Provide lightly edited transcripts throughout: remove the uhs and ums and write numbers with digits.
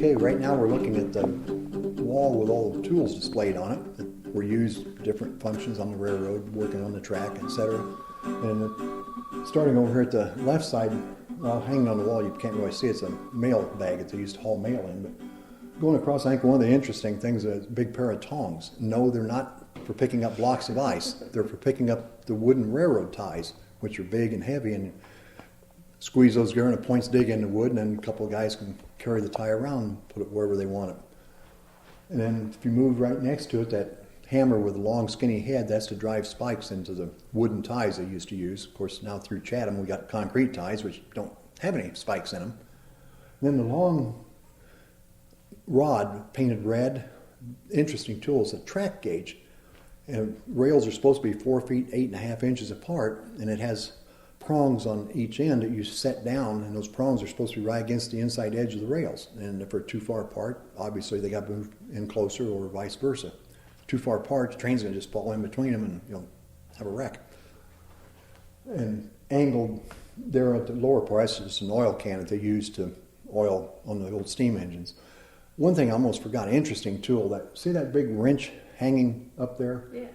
Okay, right now we're looking at the wall with all the tools displayed on it that were used for different functions on the railroad, working on the track, etc. And starting over here at the left side, well, hanging on the wall, you can't really see it's a mail bag that they used to haul mail in. But going across, I think one of the interesting things is a big pair of tongs. No, they're not for picking up blocks of ice. They're for picking up the wooden railroad ties, which are big and heavy, and squeeze those together and the points dig in the wood, and then a couple of guys can carry the tie around and put it wherever they want it. And then if you move right next to it, that hammer with a long skinny head, that's to drive spikes into the wooden ties they used to use. Of course, now through Chatham we got concrete ties which don't have any spikes in them. And then the long rod painted red, interesting tool is a track gauge. And rails are supposed to be 4 feet 8.5 inches apart, and it has prongs on each end that you set down, and those prongs are supposed to be right against the inside edge of the rails. And if they're too far apart, obviously they got to move in closer, or vice versa. Too far apart, the train's going to just fall in between them and you'll have a wreck. And angled there at the lower part, that's just an oil can that they use to oil on the old steam engines. One thing I almost forgot, an interesting tool, see that big wrench hanging up there? Yes.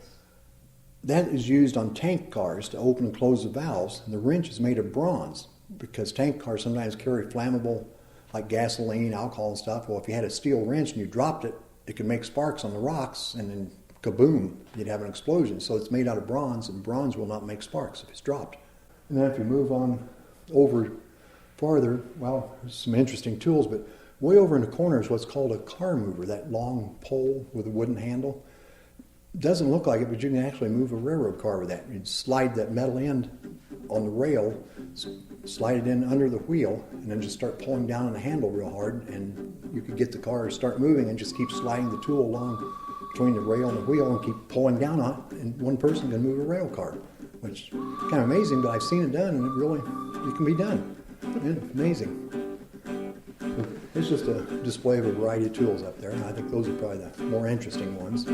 That is used on tank cars to open and close the valves, and the wrench is made of bronze because tank cars sometimes carry flammable, like gasoline, alcohol and stuff. Well, if you had a steel wrench and you dropped it, it could make sparks on the rocks, and then kaboom, you'd have an explosion. So it's made out of bronze, and bronze will not make sparks if it's dropped. And then if you move on over farther, well, there's some interesting tools, but way over in the corner is what's called a car mover, that long pole with a wooden handle. Doesn't look like it, but you can actually move a railroad car with that. You'd slide that metal end on the rail, slide it in under the wheel, and then just start pulling down on the handle real hard, and you could get the car to start moving and just keep sliding the tool along between the rail and the wheel and keep pulling down on it, and one person can move a rail car, which is kind of amazing, but I've seen it done, and it can be done. Yeah, amazing. It's just a display of a variety of tools up there, and I think those are probably the more interesting ones.